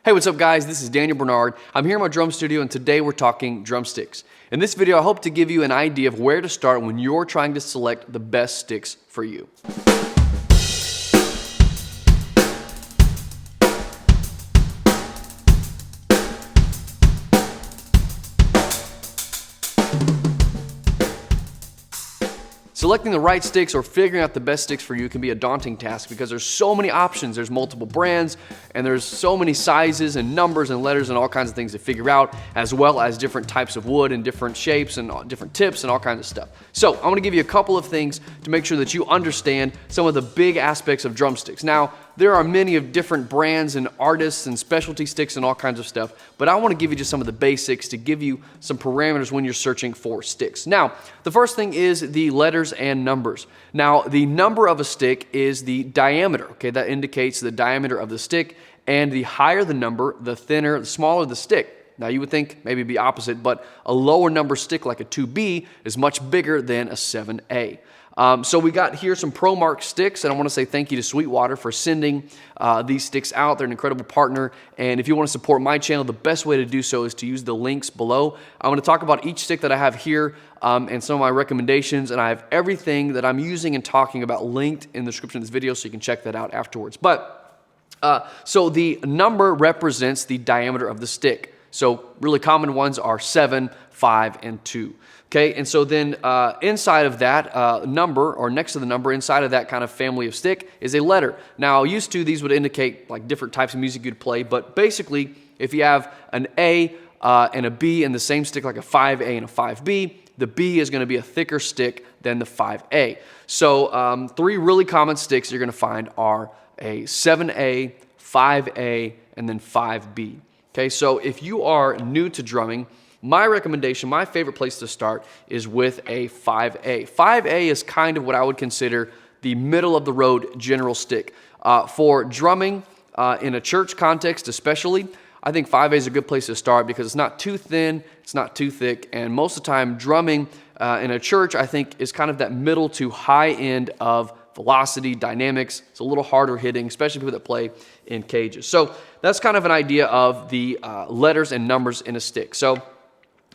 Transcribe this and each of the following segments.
Hey, what's up guys? This is Daniel Bernard. I'm here in my drum studio and today we're talking drumsticks. In this video, I hope to give you an idea of where to start when you're trying to select the best sticks for you. Selecting the right sticks or figuring out the best sticks for you can be a daunting task because there's so many options. There's multiple brands and there's so many sizes and numbers and letters and all kinds of things to figure out, as well as different types of wood and different shapes and different tips and all kinds of stuff. So I'm gonna give you a couple of things to make sure that you understand some of the big aspects of drumsticks. Now, there are many of different brands and artists and specialty sticks and all kinds of stuff, but I want to give you just some of the basics to give you some parameters when you're searching for sticks. Now, the first thing is the letters and numbers. Now, the number of a stick is the diameter, okay? That indicates the diameter of the stick, and the higher the number, the thinner, the smaller the stick. Now, you would think maybe it'd be opposite, but a lower number stick like a 2B is much bigger than a 7A. So we got here some ProMark sticks, and I want to say thank you to Sweetwater for sending these sticks out. They're an incredible partner, and if you want to support my channel, the best way to do so is to use the links below. I'm going to talk about each stick that I have here and some of my recommendations, and I have everything that I'm using and talking about linked in the description of this video, so you can check that out afterwards. But so the number represents the diameter of the stick. So really common ones are 7, 5, and 2. Okay, and so then inside of that number, or next to the number, inside of that kind of family of stick is a letter. Now, used to, these would indicate like different types of music you'd play, but basically, if you have an A and a B in the same stick, like a 5A and a 5B, the B is going to be a thicker stick than the 5A. So three really common sticks you're going to find are a 7A, 5A, and then 5B. Okay, so if you are new to drumming, my recommendation, my favorite place to start is with a 5A. 5A is kind of what I would consider the middle of the road general stick. For drumming in a church context especially, I think 5A is a good place to start because it's not too thin, it's not too thick, and most of the time drumming in a church I think is kind of that middle to high end of velocity, dynamics. It's a little harder hitting, especially people that play in cages. So that's kind of an idea of the letters and numbers in a stick. So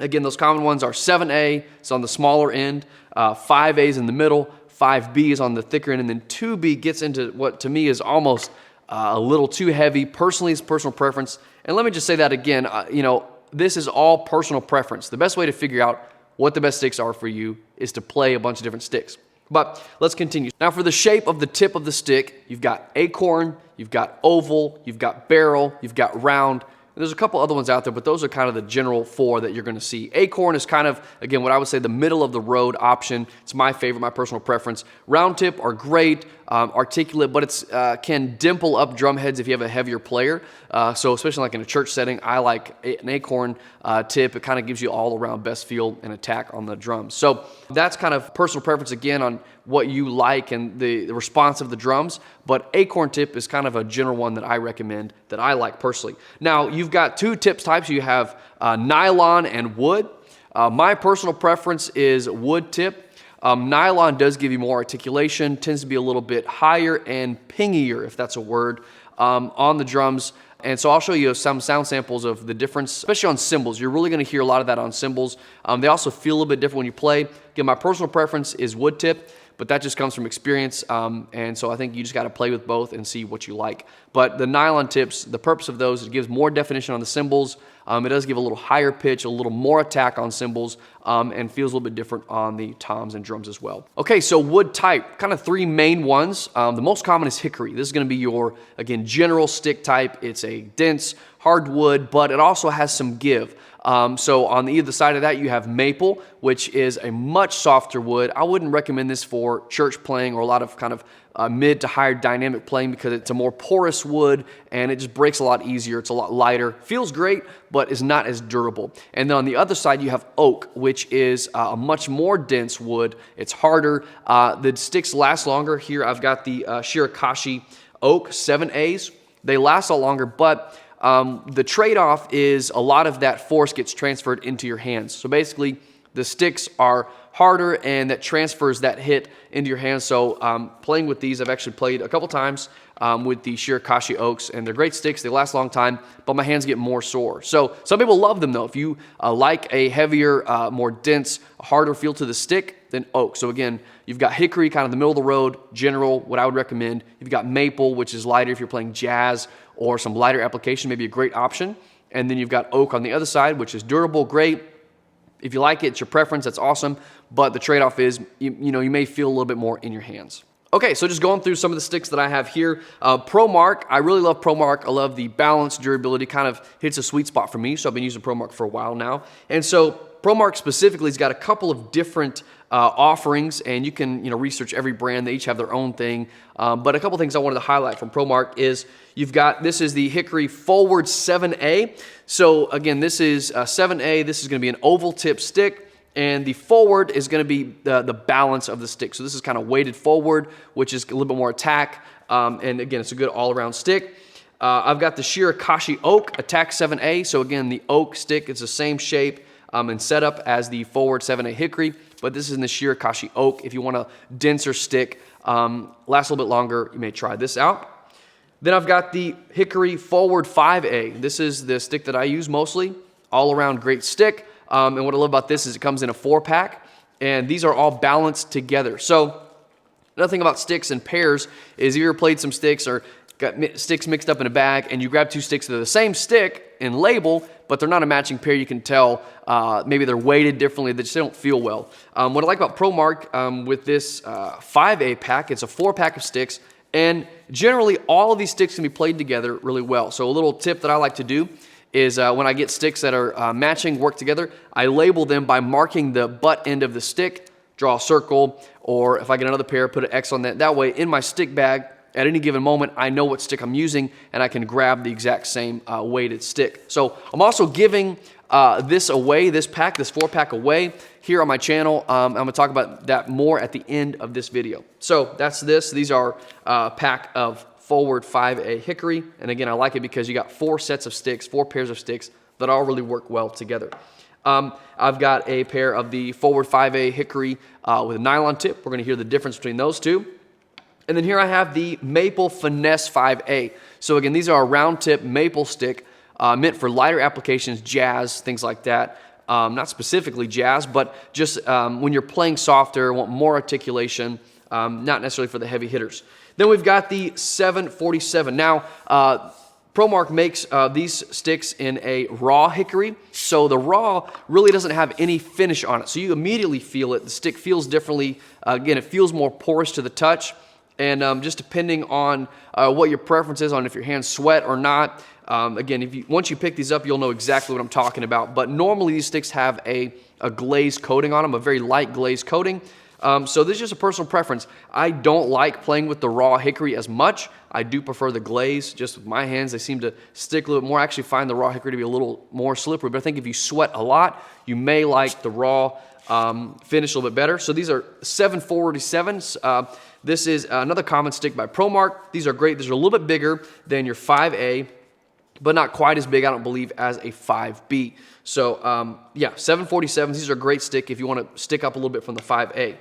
again, those common ones are 7A, it's on the smaller end, 5A is in the middle, 5B is on the thicker end, and then 2B gets into what to me is almost a little too heavy. Personally, it's personal preference. And let me just say that again, this is all personal preference. The best way to figure out what the best sticks are for you is to play a bunch of different sticks. But let's continue. Now for the shape of the tip of the stick, you've got acorn, you've got oval, you've got barrel, you've got round. There's a couple other ones out there, but those are kind of the general four that you're going to see. Acorn is kind of, again, what I would say the middle of the road option. It's my favorite, my personal preference. Round tip are great, articulate, but it's can dimple up drum heads if you have a heavier player. So especially like in a church setting, I like an acorn tip. It kind of gives you all around best feel and attack on the drums. So that's kind of personal preference again on what you like and the response of the drums, but acorn tip is kind of a general one that I recommend, that I like personally. Now, you've got two tips types. You have nylon and wood. My personal preference is wood tip. Nylon does give you more articulation, tends to be a little bit higher and pingier, if that's a word, on the drums. And so I'll show you some sound samples of the difference, especially on cymbals. You're really going to hear a lot of that on cymbals. They also feel a little bit different when you play. Again, my personal preference is wood tip, but that just comes from experience, and so I think you just got to play with both and see what you like. But the nylon tips, the purpose of those, it gives more definition on the cymbals. It does give a little higher pitch, a little more attack on cymbals, and feels a little bit different on the toms and drums as well. Okay, so wood type, kind of three main ones. The most common is hickory. This is going to be your, again, general stick type. It's a dense, hard wood, but it also has some give. So on either side of that, you have maple, which is a much softer wood. I wouldn't recommend this for church playing or a lot of kind of mid to higher dynamic playing because it's a more porous wood and it just breaks a lot easier. It's a lot lighter. Feels great, but is not as durable. And then on the other side, you have oak, which is a much more dense wood. It's harder. The sticks last longer. Here I've got the Shirakashi oak 7As. They last a lot longer, but the trade-off is a lot of that force gets transferred into your hands. So basically, the sticks are harder, and that transfers that hit into your hands. So playing with these, I've actually played a couple times with the Shirakashi Oaks, and they're great sticks. They last a long time, but my hands get more sore. So some people love them though. If you like a heavier, more dense, harder feel to the stick, then oak. So again, you've got hickory, kind of the middle of the road, general, what I would recommend. You've got maple, which is lighter if you're playing jazz or some lighter application, maybe a great option. And then you've got oak on the other side, which is durable, great. If you like it, it's your preference, that's awesome. But the trade-off is, you may feel a little bit more in your hands. Okay, so just going through some of the sticks that I have here. ProMark, I really love ProMark. I love the balance, durability, kind of hits a sweet spot for me. So I've been using ProMark for a while now. And so ProMark specifically has got a couple of different offerings, and you can research every brand. They each have their own thing. But a couple things I wanted to highlight from ProMark is this is the Hickory Forward 7A. So again, this is 7A. This is going to be an oval tip stick. And the forward is going to be the balance of the stick. So this is kind of weighted forward, which is a little bit more attack. And again, it's a good all-around stick. I've got the Shirakashi Oak Attack 7A. So again, the oak stick is the same shape and setup as the Forward 7A Hickory. But this is in the Shirakashi Oak. If you want a denser stick, last a little bit longer, you may try this out. Then I've got the Hickory Forward 5A. This is the stick that I use mostly. All-around great stick. And what I love about this is it comes in a 4-pack, and these are all balanced together. So another thing about sticks and pairs is if you ever played some sticks or got sticks mixed up in a bag and you grab two sticks that are the same stick and label, but they're not a matching pair, you can tell maybe they're weighted differently, they just don't feel well. What I like about ProMark with this 5A pack, it's a 4-pack of sticks, and generally all of these sticks can be played together really well. So a little tip that I like to do is when I get sticks that are matching, work together, I label them by marking the butt end of the stick, draw a circle, or if I get another pair, put an X on that. That way, in my stick bag, at any given moment, I know what stick I'm using, and I can grab the exact same weighted stick. So I'm also giving this away, this 4-pack away here on my channel. I'm going to talk about that more at the end of this video. So that's this. These are a pack of Forward 5A Hickory, and again, I like it because you got 4 sets of sticks, 4 pairs of sticks that all really work well together. I've got a pair of the Forward 5A Hickory with a nylon tip. We're going to hear the difference between those two. And then here I have the Maple Finesse 5A. So again, these are a round tip maple stick meant for lighter applications, jazz, things like that. Not specifically jazz, but just when you're playing softer, want more articulation, not necessarily for the heavy hitters. Then we've got the 747. Now, ProMark makes these sticks in a raw hickory, so the raw really doesn't have any finish on it. So you immediately feel it. The stick feels differently. Again, it feels more porous to the touch, and just depending on what your preference is on if your hands sweat or not. Again, once you pick these up, you'll know exactly what I'm talking about. But normally these sticks have a glaze coating on them, a very light glaze coating. So this is just a personal preference. I don't like playing with the raw hickory as much. I do prefer the glaze. Just with my hands, they seem to stick a little bit more. I actually find the raw hickory to be a little more slippery, but I think if you sweat a lot, you may like the raw finish a little bit better. So these are 747s. This is another common stick by ProMark. These are great. These are a little bit bigger than your 5A, but not quite as big, I don't believe, as a 5B. So, yeah, 747s, these are a great stick if you want to stick up a little bit from the 5A.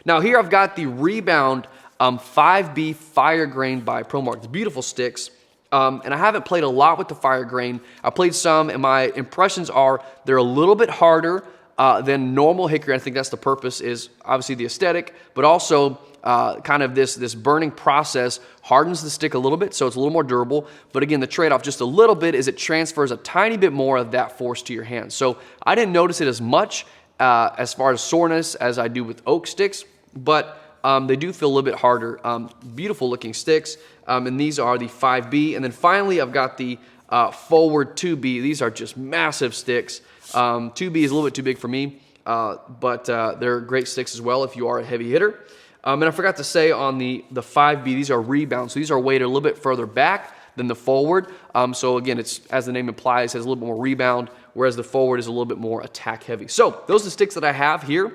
Now, here I've got the Rebound 5B Fire Grain by ProMark. It's beautiful sticks, and I haven't played a lot with the Fire Grain. I played some, and my impressions are they're a little bit harder than normal hickory. I think that's the purpose, is obviously the aesthetic, but also kind of this burning process hardens the stick a little bit, so it's a little more durable. But again, the trade-off just a little bit is it transfers a tiny bit more of that force to your hands. So I didn't notice it as much as far as soreness as I do with oak sticks, but they do feel a little bit harder. Beautiful looking sticks, and these are the 5B. And then finally, I've got the Forward 2B. These are just massive sticks. 2B is a little bit too big for me, but they're great sticks as well if you are a heavy hitter. And I forgot to say on the 5B, these are rebounds. So these are weighted a little bit further back than the forward. So again, it's, as the name implies, it has a little bit more rebound, whereas the forward is a little bit more attack heavy. So those are the sticks that I have here.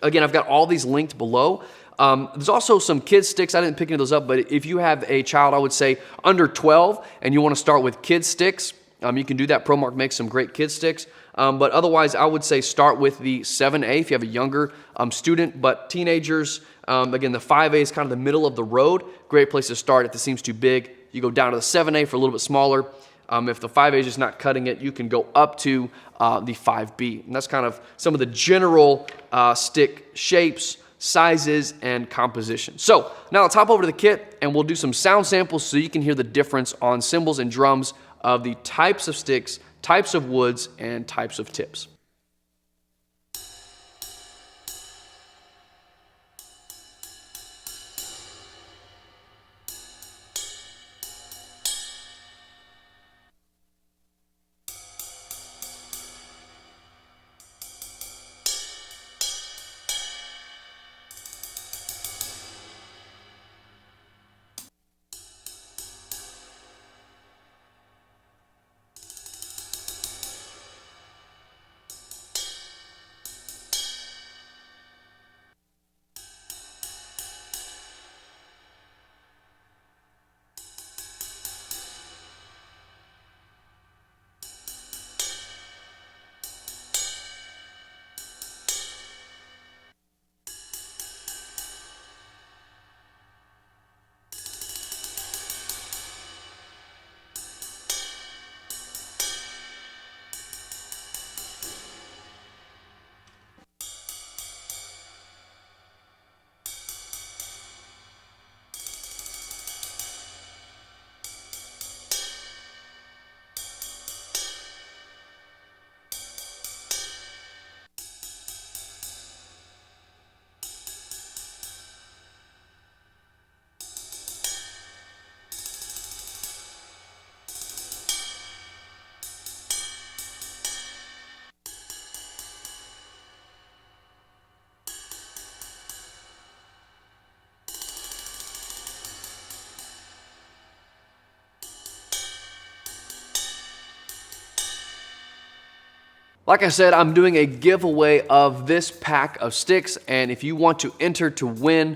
Again, I've got all these linked below. There's also some kids sticks. I didn't pick any of those up, but if you have a child, I would say under 12, and you want to start with kids sticks, You can do that. ProMark makes some great kid sticks. But otherwise, I would say start with the 7A if you have a younger student. But teenagers, again, the 5A is kind of the middle of the road. Great place to start. If it seems too big, you go down to the 7A for a little bit smaller. If the 5A is just not cutting it, you can go up to the 5B. And that's kind of some of the general stick shapes, sizes, and composition. So now let's hop over to the kit and we'll do some sound samples so you can hear the difference on cymbals and drums of the types of sticks, types of woods, and types of tips. Like I said, I'm doing a giveaway of this pack of sticks, and if you want to enter to win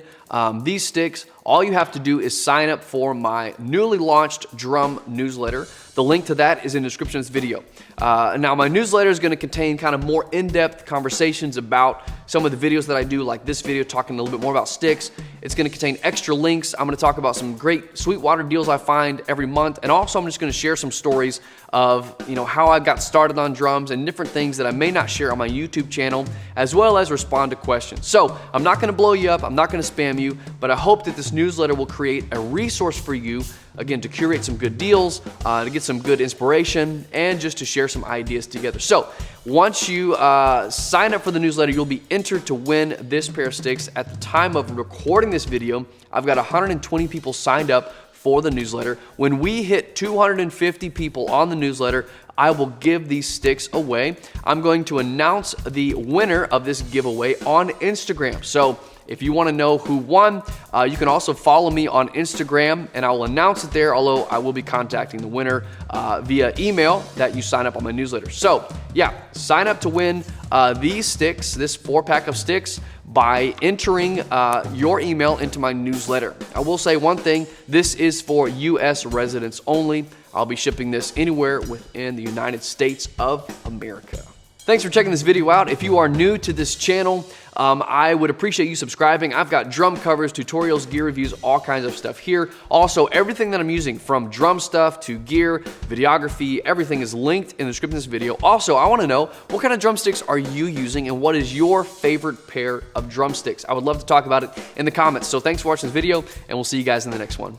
these sticks, all you have to do is sign up for my newly launched drum newsletter. The link to that is in the description of this video. Now, my newsletter is going to contain kind of more in-depth conversations about some of the videos that I do, like this video talking a little bit more about sticks. It's going to contain extra links. I'm going to talk about some great Sweetwater deals I find every month, and also I'm just going to share some stories of how I got started on drums and different things that I may not share on my YouTube channel, as well as respond to questions. So I'm not going to blow you up, I'm not going to spam you, but I hope that this newsletter will create a resource for you, again, to curate some good deals, to get some good inspiration, and just to share some ideas together. So once you sign up for the newsletter, you'll be entered to win this pair of sticks. At the time of recording this video, I've got 120 people signed up for the newsletter. When we hit 250 people on the newsletter, I will give these sticks away. I'm going to announce the winner of this giveaway on Instagram. So if you want to know who won, you can also follow me on Instagram, and I will announce it there, although I will be contacting the winner via email that you sign up on my newsletter. So yeah, sign up to win these sticks, this 4-pack of sticks, by entering your email into my newsletter. I will say one thing, this is for US residents only. I'll be shipping this anywhere within the United States of America. Thanks for checking this video out. If you are new to this channel, I would appreciate you subscribing. I've got drum covers, tutorials, gear reviews, all kinds of stuff here. Also, everything that I'm using, from drum stuff to gear, videography, everything is linked in the description of this video. Also, I want to know, what kind of drumsticks are you using, and what is your favorite pair of drumsticks? I would love to talk about it in the comments. So thanks for watching this video, and we'll see you guys in the next one.